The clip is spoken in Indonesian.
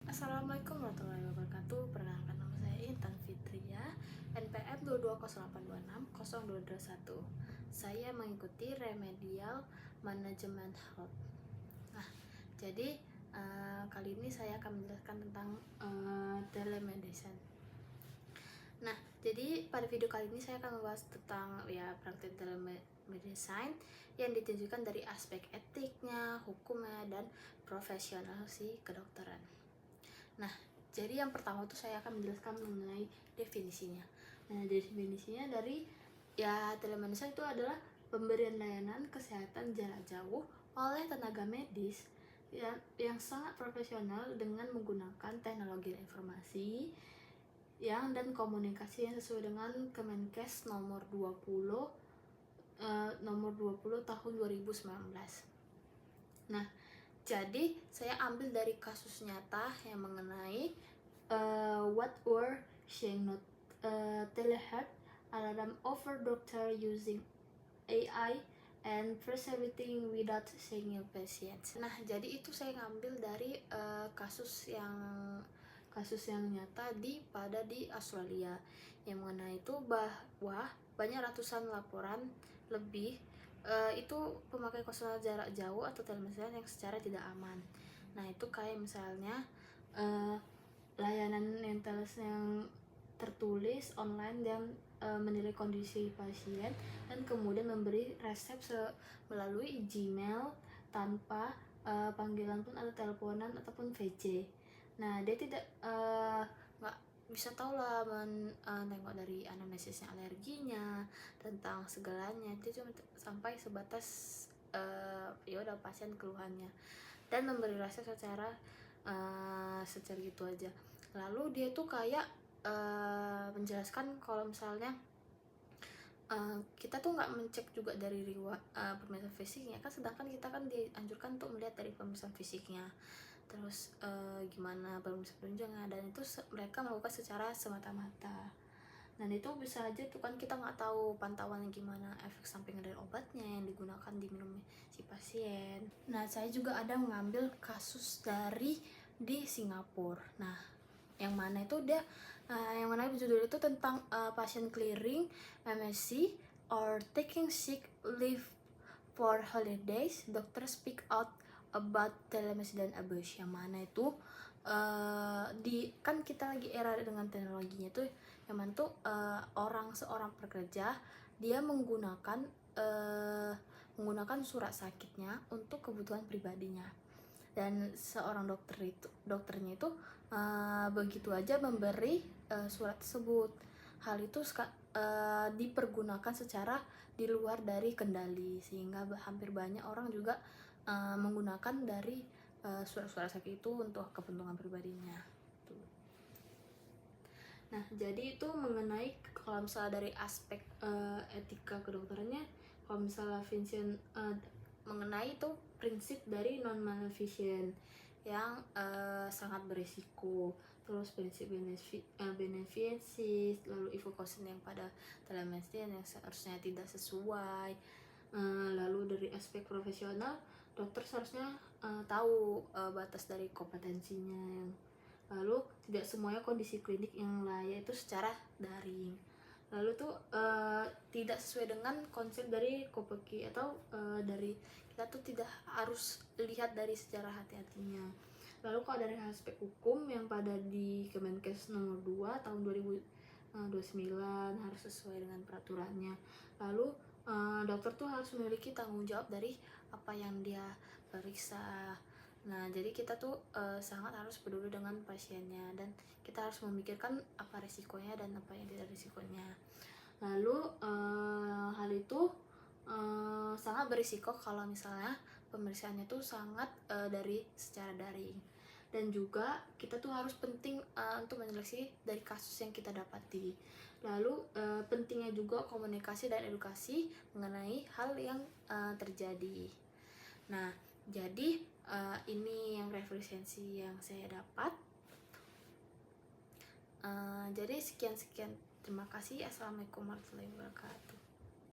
Assalamualaikum warahmatullahi wabarakatuh. Perkenalkan, nama saya Intan Fitria, NPM 220826021. Saya mengikuti remedial manajemen health. Nah, jadi kali ini saya akan menjelaskan tentang telemedicine. Nah, jadi pada video kali ini saya akan membahas tentang praktik telemedicine yang ditujukan dari aspek etiknya, hukumnya, dan profesional kedokteran. Nah, jadi yang pertama tuh saya akan menjelaskan mengenai definisinya. Nah, definisinya dari telemedicine itu adalah pemberian layanan kesehatan jarak jauh oleh tenaga medis yang sangat profesional dengan menggunakan teknologi informasi dan komunikasi yang sesuai dengan Kemenkes nomor 20 tahun 2019. Nah, jadi saya ambil dari kasus nyata yang mengenai what were saying not telehealth alarm over doctor using AI and prescribing without seeing your patient. Nah, jadi itu saya ngambil dari kasus yang nyata di Australia yang mengenai itu bahwa banyak ratusan laporan lebih itu pemakai konsultan jarak jauh atau telemedicine yang secara tidak aman. Nah, itu kayak misalnya layanan yang tertulis online dan menilai kondisi pasien dan kemudian memberi resep melalui Gmail tanpa panggilan pun atau teleponan ataupun VC. Nah, dia tidak nggak bisa tahu lah tengok dari anamnesisnya, alerginya, tentang segalanya. Dia cuma sampai sebatas udah pasien keluhannya dan memberi resep secara gitu aja. Lalu dia tuh kayak menjelaskan kalau misalnya kita tuh nggak mencek juga dari pemeriksaan fisiknya kan, sedangkan kita kan dianjurkan untuk melihat dari pemeriksaan fisiknya, terus gimana pemeriksaan penunjangnya, dan itu mereka melakukan secara semata-mata. Dan itu bisa aja tuh kan kita nggak tahu pantauannya gimana, efek samping dari obatnya yang digunakan diminum si pasien. Nah, saya juga ada mengambil kasus di Singapura. Nah, yang mana itu yang mana judul itu tentang pasien clearing MSC or taking sick leave for holidays, doctor speak out about telemedicine abuse. Yang mana itu kan kita lagi era dengan teknologinya tuh, yang mana tuh seorang pekerja dia menggunakan surat sakitnya untuk kebutuhan pribadinya, dan seorang dokternya itu begitu aja memberi surat tersebut. Hal itu dipergunakan secara di luar dari kendali, sehingga hampir banyak orang juga menggunakan dari surat-surat sakit itu untuk kepentingan pribadinya. Nah, jadi itu mengenai kalau misalnya dari aspek etika kedokterannya, kalau misalnya Vincent mengenai itu prinsip dari non maleficent yang sangat berisiko, terus prinsip beneficence, lalu evaluation yang pada telemedicine yang seharusnya tidak sesuai. Lalu dari aspek profesional, dokter seharusnya tahu batas dari kompetensinya. Lalu tidak semuanya kondisi klinik yang layak itu secara daring. Lalu tuh tidak sesuai dengan konsep dari Kopecky atau dari kita tuh tidak harus lihat dari secara hati-hatinya. Lalu kalau dari aspek hukum yang pada di Kemenkes nomor 2 tahun 2029 harus sesuai dengan peraturannya. Lalu dokter tuh harus memiliki tanggung jawab dari apa yang dia periksa. Nah, jadi kita tuh sangat harus peduli dengan pasiennya, dan kita harus memikirkan apa resikonya dan apa yang tidak resikonya. Lalu hal itu sangat berisiko kalau misalnya pemeriksaannya tuh sangat secara daring. Dan juga kita tuh harus penting untuk menyeleksi dari kasus yang kita dapati. Lalu pentingnya juga komunikasi dan edukasi mengenai hal yang terjadi. Nah, jadi ini yang referensi yang saya dapat. Jadi sekian, terima kasih. Assalamualaikum warahmatullahi wabarakatuh.